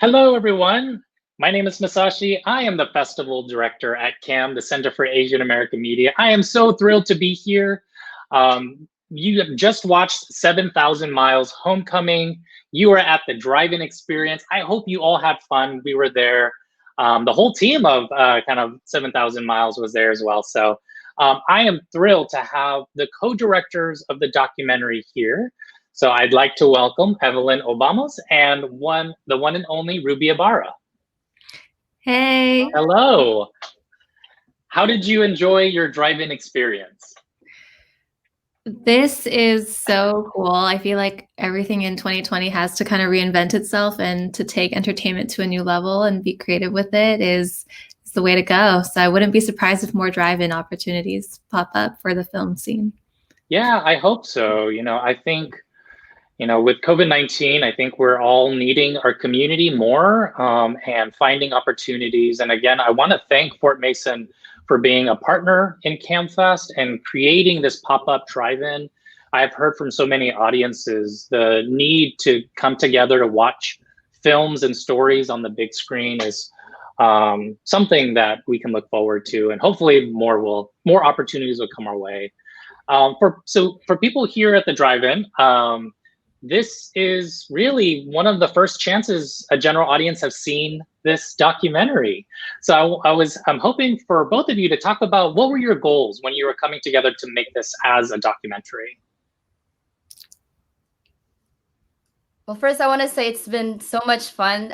Hello, everyone. My name is Masashi. I am the festival director at CAAM, the Center for Asian American Media. I am so thrilled to be here. You have just watched 7,000 Miles Homecoming. You were at the drive-in experience. I hope you all had fun. We were there. The whole team of kind of 7,000 Miles was there as well. So I am thrilled to have the co-directors of the documentary here. So I'd like to welcome Evelyn Obamos and the one and only Ruby Ibarra. Hey. Hello. How did you enjoy your drive-in experience? This is so cool. I feel like everything in 2020 has to kind of reinvent itself, and to take entertainment to a new level and be creative with it is the way to go. So I wouldn't be surprised if more drive-in opportunities pop up for the film scene. Yeah, I hope so. I think, with COVID-19, I think we're all needing our community more and finding opportunities. And again, I want to thank Fort Mason for being a partner in CAAMFest and creating this pop-up drive-in. I've heard from so many audiences the need to come together to watch films and stories on the big screen is something that we can look forward to, and hopefully more opportunities will come our way. For people here at the drive-in, this is really one of the first chances a general audience have seen this documentary. So I'm hoping for both of you to talk about what were your goals when you were coming together to make this as a documentary? Well, first I want to say it's been so much fun.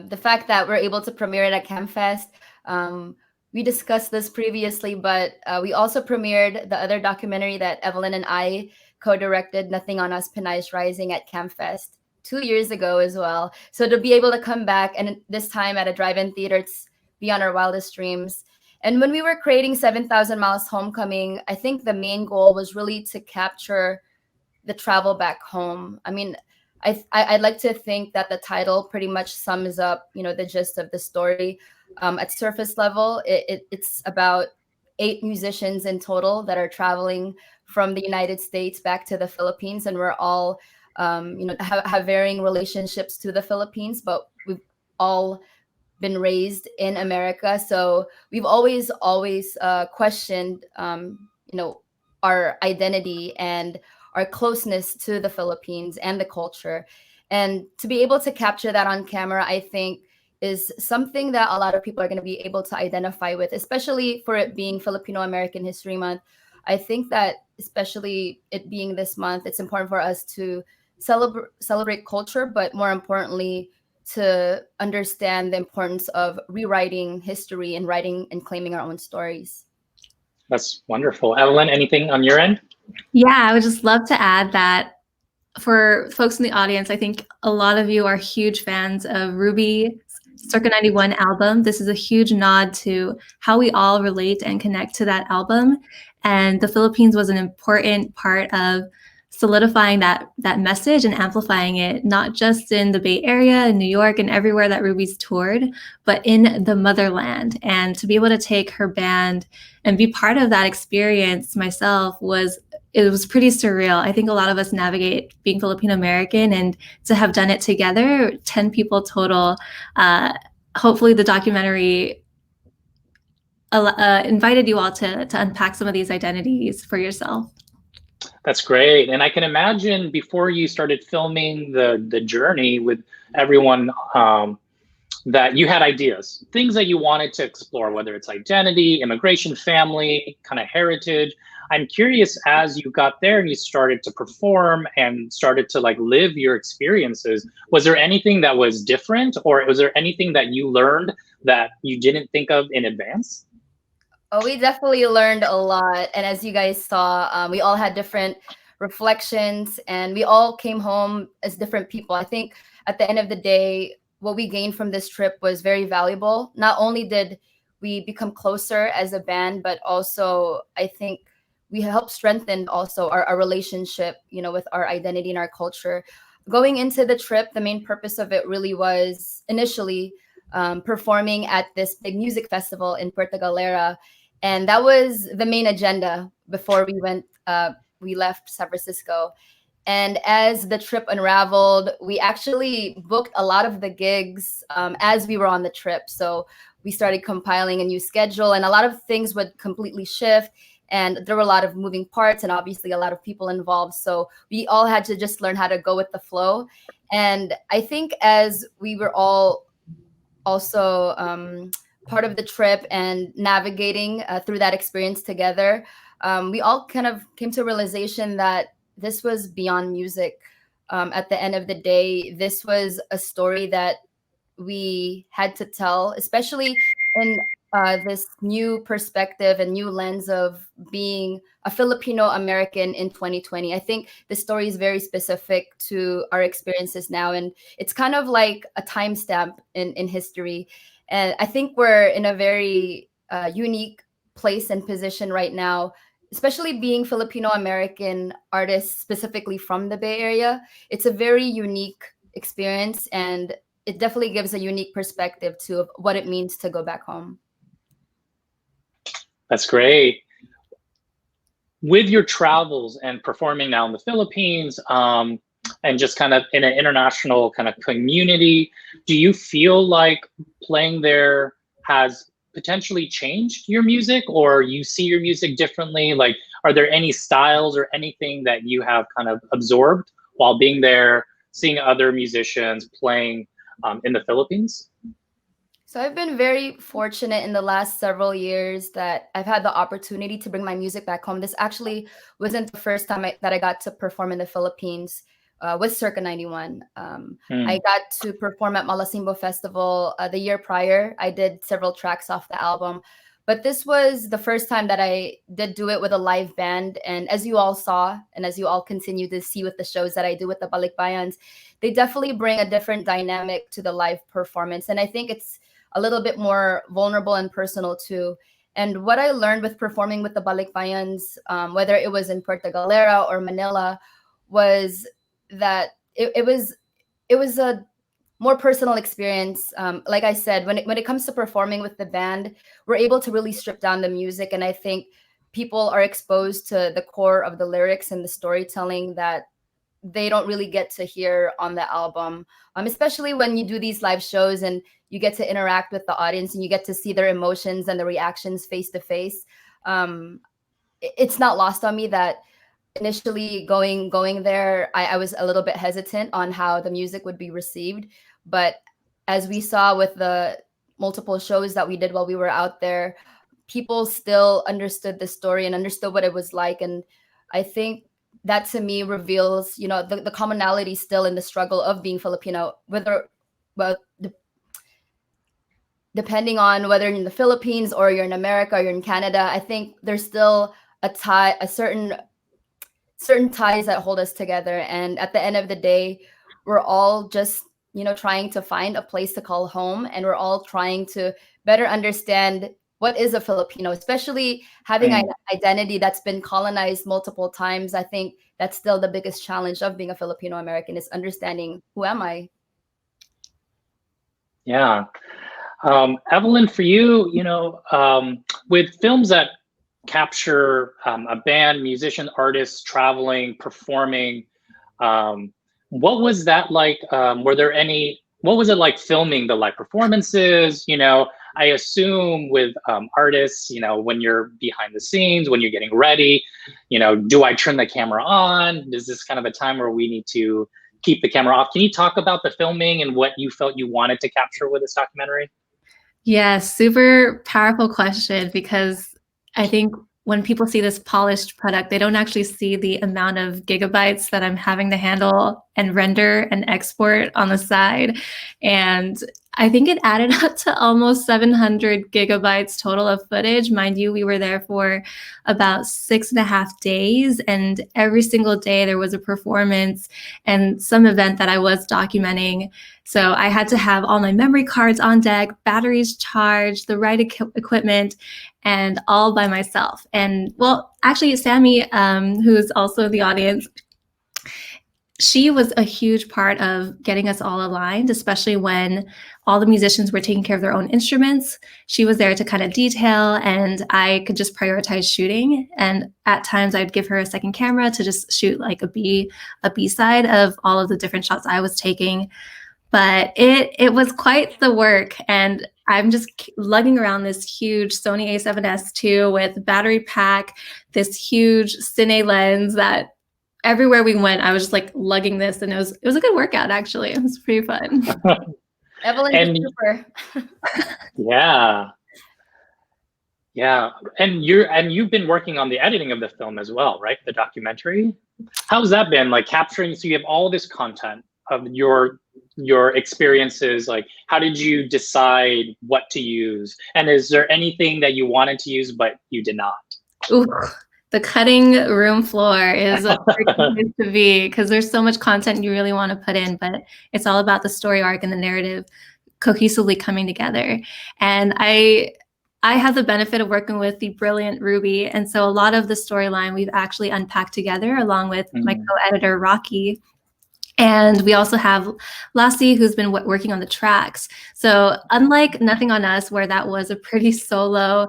The fact that we're able to premiere it at CAAMFest. We discussed this previously, but we also premiered the other documentary that Evelyn and I co-directed, Nothing on Us, Pinay's Rising, at CAAMFest 2 years ago as well. So to be able to come back, and this time at a drive-in theater, it's beyond our wildest dreams. And when we were creating 7,000 Miles Homecoming, I think the main goal was really to capture the travel back home. I mean, I'd like to think that the title pretty much sums up, the gist of the story. At surface level, it's about 8 musicians in total that are traveling from the United States back to the Philippines, and we're all, have varying relationships to the Philippines, but we've all been raised in America, so we've always questioned, our identity and our closeness to the Philippines and the culture, and to be able to capture that on camera, I think, is something that a lot of people are going to be able to identify with, especially for it being Filipino American History Month. I think that, especially it being this month, it's important for us to celebrate culture, but more importantly, to understand the importance of rewriting history and writing and claiming our own stories. That's wonderful. Evelyn, anything on your end? Yeah, I would just love to add that for folks in the audience, I think a lot of you are huge fans of Ruby's Circa 91 album. This is a huge nod to how we all relate and connect to that album. And the Philippines was an important part of solidifying that message and amplifying it, not just in the Bay Area, in New York, and everywhere that Ruby's toured, but in the motherland. And to be able to take her band and be part of that experience myself was pretty surreal. I think a lot of us navigate being Filipino American, and to have done it together, 10 people total. Hopefully the documentary invited you all to unpack some of these identities for yourself. That's great. And I can imagine before you started filming the journey with everyone that you had ideas, things that you wanted to explore, whether it's identity, immigration, family, kind of heritage. I'm curious, as you got there and you started to perform and started to live your experiences, was there anything that was different, or was there anything that you learned that you didn't think of in advance? Oh, we definitely learned a lot. And as you guys saw, we all had different reflections, and we all came home as different people. I think at the end of the day, what we gained from this trip was very valuable. Not only did we become closer as a band, but also I think we helped strengthen also our relationship, with our identity and our culture. Going into the trip, the main purpose of it really was initially performing at this big music festival in Puerto Galera. And that was the main agenda before we left San Francisco. And as the trip unraveled, we actually booked a lot of the gigs as we were on the trip. So we started compiling a new schedule, and a lot of things would completely shift. And there were a lot of moving parts and obviously a lot of people involved. So we all had to just learn how to go with the flow. And I think as we were all also part of the trip and navigating through that experience together, we all kind of came to a realization that this was beyond music. At the end of the day, this was a story that we had to tell, especially in this new perspective and new lens of being a Filipino American in 2020. I think the story is very specific to our experiences now, and it's kind of like a timestamp in history. And I think we're in a very unique place and position right now, especially being Filipino American artists, specifically from the Bay Area. It's a very unique experience, and it definitely gives a unique perspective to what it means to go back home. That's great. With your travels and performing now in the Philippines, and just kind of in an international kind of community, do you feel like playing there has potentially changed your music, or you see your music differently? Like, are there any styles or anything that you have kind of absorbed while being there, seeing other musicians playing in the Philippines? So I've been very fortunate in the last several years that I've had the opportunity to bring my music back home. This actually wasn't the first time that I got to perform in the Philippines with Circa 91. I got to perform at Malasimbo Festival the year prior. I did several tracks off the album, but this was the first time that I did do it with a live band. And as you all saw, and as you all continue to see with the shows that I do with the Balikbayans, they definitely bring a different dynamic to the live performance. And I think it's a little bit more vulnerable and personal too. And what I learned with performing with the Balikbayans, whether it was in Puerto Galera or Manila, was that it was a more personal experience. Like I said, when it comes to performing with the band, we're able to really strip down the music, and I think people are exposed to the core of the lyrics and the storytelling that they don't really get to hear on the album, especially when you do these live shows and you get to interact with the audience and you get to see their emotions and the reactions face to face. It's not lost on me that initially going there, I was a little bit hesitant on how the music would be received. But as we saw with the multiple shows that we did while we were out there, people still understood the story and understood what it was like. And I think that to me reveals, the commonality still in the struggle of being Filipino, depending on whether you're in the Philippines or you're in America or you're in Canada. I think there's still a certain ties that hold us together. And at the end of the day, we're all just, trying to find a place to call home. And we're all trying to better understand what is a Filipino, especially having an identity that's been colonized multiple times. I think that's still the biggest challenge of being a Filipino American, is understanding, who am I? Yeah. Evelyn, for you, with films that capture a band, musician, artists traveling, performing, what was that like? What was it like filming the live performances? I assume with artists, when you're behind the scenes, when you're getting ready, do I turn the camera on? Is this kind of a time where we need to keep the camera off? Can you talk about the filming and what you felt you wanted to capture with this documentary? Yes, super powerful question, because I think when people see this polished product, they don't actually see the amount of gigabytes that I'm having to handle and render and export on the side. And I think it added up to almost 700 gigabytes total of footage. Mind you, we were there for about 6.5 days, and every single day there was a performance and some event that I was documenting. So I had to have all my memory cards on deck, batteries charged, the right equipment, and all by myself. And well, actually, Sammy, who's also in the audience, she was a huge part of getting us all aligned, especially when all the musicians were taking care of their own instruments. She was there to kind of detail, and I could just prioritize shooting. And at times I'd give her a second camera to just shoot like a B side of all of the different shots I was taking. But it was quite the work, and I'm just lugging around this huge Sony a7S II with battery pack, this huge Cine lens that everywhere we went, I was just like lugging this, and it was a good workout actually. It was pretty fun. Evelyn is super. Yeah. Yeah. And you've been working on the editing of the film as well, right? The documentary. How's that been? Like capturing, so you have all this content of your experiences. Like, how did you decide what to use? And is there anything that you wanted to use but you did not? Ooh, the cutting room floor is a great place to be, because there's so much content you really want to put in, but it's all about the story arc and the narrative cohesively coming together. And I have the benefit of working with the brilliant Ruby, and so a lot of the storyline we've actually unpacked together along with my co-editor Rocky. And we also have Lassie, who's been working on the tracks. So unlike Nothing on Us, where that was a pretty solo,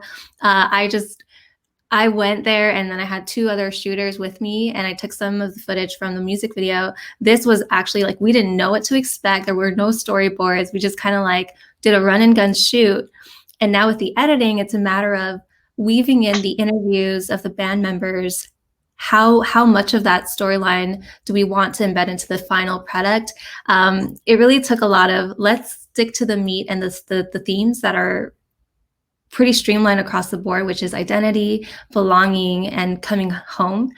I went there and then I had two other shooters with me, and I took some of the footage from the music video. This was actually like, we didn't know what to expect. There were no storyboards. We just kind of like did a run and gun shoot. And now with the editing, it's a matter of weaving in the interviews of the band members. How much of that storyline do we want to embed into the final product? It really took a lot of, let's stick to the meat and the themes that are pretty streamlined across the board, which is identity, belonging, and coming home.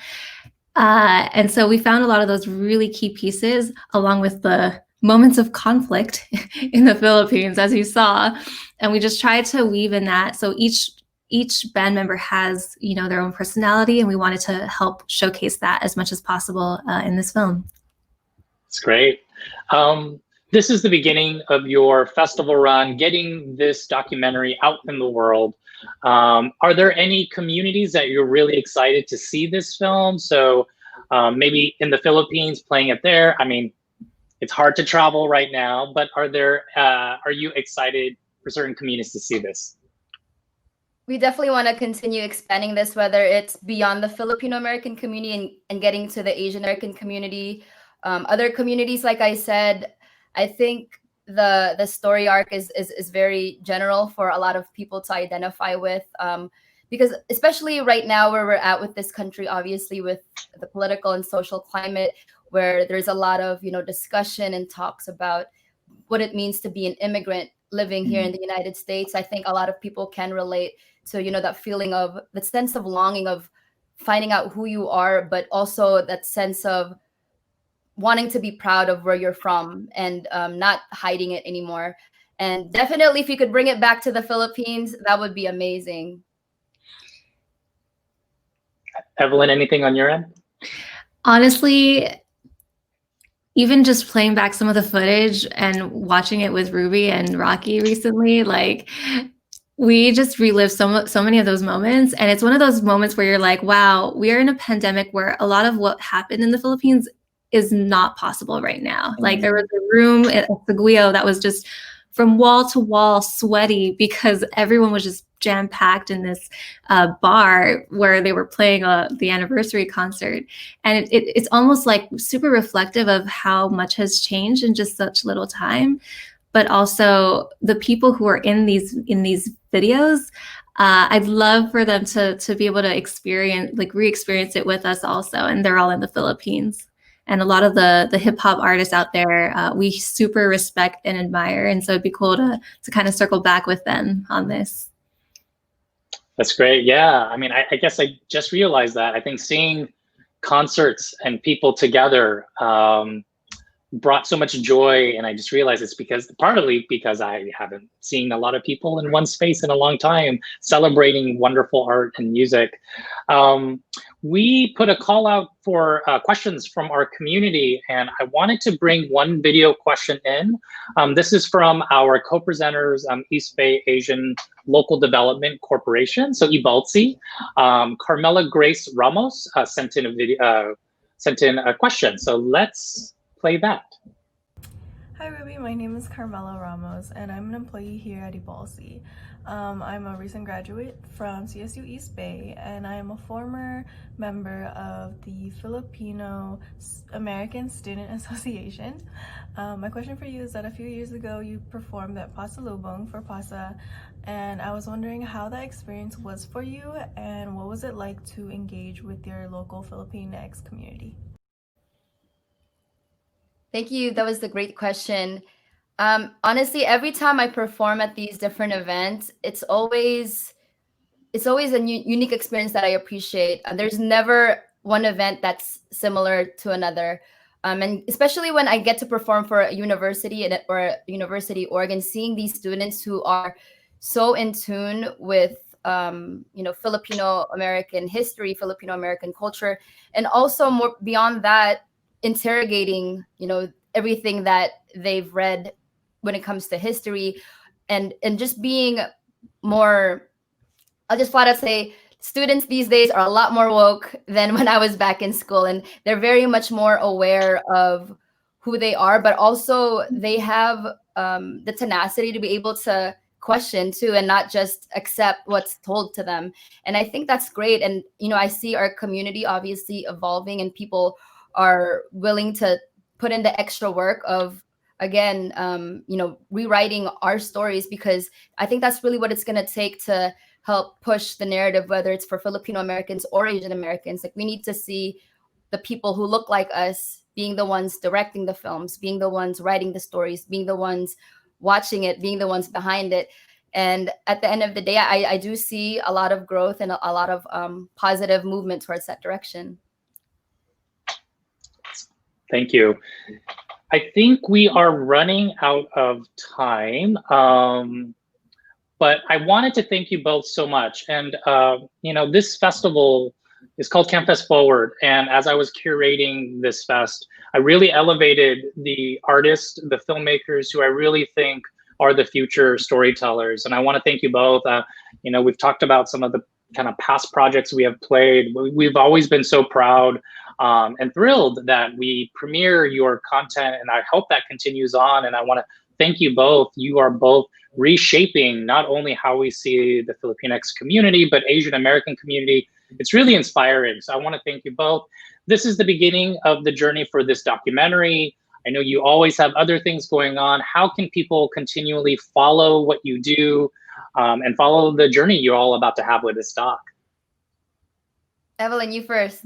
And so we found a lot of those really key pieces, along with the moments of conflict in the Philippines, as you saw. And we just tried to weave in that. So each band member has, their own personality, and we wanted to help showcase that as much as possible in this film. It's great. This is the beginning of your festival run, getting this documentary out in the world. Are there any communities that you're really excited to see this film? So maybe in the Philippines, playing it there. I mean, it's hard to travel right now, but are you excited for certain communities to see this? We definitely want to continue expanding this, whether it's beyond the Filipino American community and getting to the Asian American community, other communities. Like I said, I think the story arc is very general for a lot of people to identify with, because especially right now where we're at with this country, obviously with the political and social climate, where there's a lot of discussion and talks about what it means to be an immigrant living here in the United States. I think a lot of people can relate to that feeling of the sense of longing of finding out who you are, but also that sense of wanting to be proud of where you're from and not hiding it anymore. And definitely, if you could bring it back to the Philippines, that would be amazing. Evelyn, anything on your end? Honestly, even just playing back some of the footage and watching it with Ruby and Rocky recently, like we just relived so many of those moments. And it's one of those moments where you're like, wow, we are in a pandemic where a lot of what happened in the Philippines is not possible right now. Like there was a room at Seguio that was just from wall to wall sweaty because everyone was just jam-packed in this bar where they were playing the anniversary concert. And it's almost like super reflective of how much has changed in just such little time. But also the people who are in these videos, I'd love for them to be able to re-experience it with us also. And they're all in the Philippines. And a lot of the hip hop artists out there, we super respect and admire. And so it'd be cool to kind of circle back with them on this. That's great. Yeah. I mean, I guess I just realized that. I think seeing concerts and people together brought so much joy. And I just realized it's partly because I haven't seen a lot of people in one space in a long time celebrating wonderful art and music. We put a call out for questions from our community, and I wanted to bring one video question in. This is from our co-presenters, East Bay Asian Local Development Corporation, so IBALTSI. Carmela Grace Ramos sent sent in a question. So let's play that. Hi Ruby, my name is Carmela Ramos and I'm an employee here at Ibarra. I'm a recent graduate from CSU East Bay and I am a former member of the Filipino American Student Association. My question for you is that a few years ago you performed at Pasalubong for PASA, and I was wondering how that experience was for you and what was it like to engage with your local Filipinx community? Thank you. That was a great question. Honestly, every time I perform at these different events, it's always a unique experience that I appreciate. There's never one event that's similar to another. And especially when I get to perform for a university or a university org, and seeing these students who are so in tune with Filipino American history, Filipino American culture, and also more beyond that, interrogating everything that they've read when it comes to history, and just being more, I'll just flat out say, students these days are a lot more woke than when I was back in school, and they're very much more aware of who they are, but also they have the tenacity to be able to question too, and not just accept what's told to them. And I think that's great. And I see our community obviously evolving, and people are willing to put in the extra work of, again, rewriting our stories, because I think that's really what it's going to take to help push the narrative, whether it's for Filipino Americans or Asian Americans. Like, we need to see the people who look like us being the ones directing the films, being the ones writing the stories, being the ones watching it, being the ones behind it. And at the end of the day, I do see a lot of growth and a lot of positive movement towards that direction. Thank you. I think we are running out of time, but I wanted to thank you both so much. And this festival is called CAAMFest FORWARD, and as I was curating this fest, I really elevated the artists, the filmmakers who I really think are the future storytellers. And I want to thank you both. We've talked about some of the kind of past projects we have played. We've always been so proud and thrilled that we premiere your content, and I hope that continues on. And I want to thank you both. You are both reshaping not only how we see the Filipinx community, but Asian American community. It's really inspiring. So I want to thank you both. This is the beginning of the journey for this documentary. I know you always have other things going on. How can people continually follow what you do and follow the journey you're all about to have with this doc? Evelyn, you first.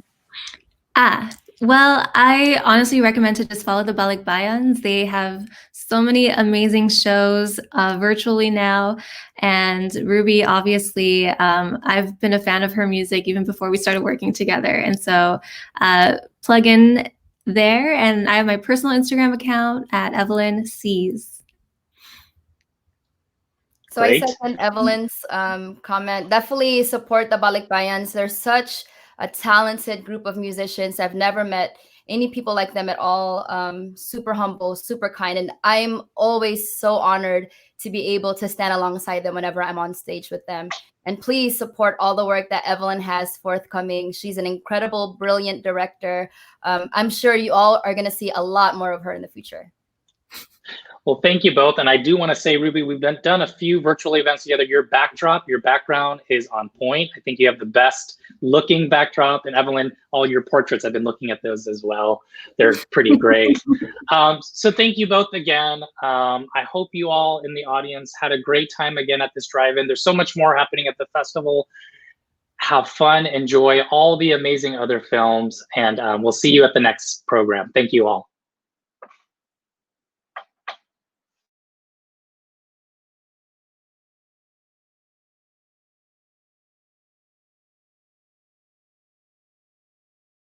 Well, I honestly recommend to just follow the Balikbayans. They have so many amazing shows virtually now. And Ruby, obviously, I've been a fan of her music even before we started working together. And so plug in there. And I have my personal Instagram account at Evelyn Sees. So great. I second Evelyn's comment. Definitely support the Balikbayans. They're such a talented group of musicians. I've never met any people like them at all. Super humble, super kind. And I'm always so honored to be able to stand alongside them whenever I'm on stage with them. And please support all the work that Evelyn has forthcoming. She's an incredible, brilliant director. I'm sure you all are going to see a lot more of her in the future. Well, thank you both. And I do want to say, Ruby, we've done a few virtual events together. Your background is on point. I think you have the best looking backdrop. And Evelyn, all your portraits, I've been looking at those as well. They're pretty great. So thank you both again. I hope you all in the audience had a great time again at this drive-in. There's so much more happening at the festival. Have fun, enjoy all the amazing other films, and we'll see you at the next program. Thank you all.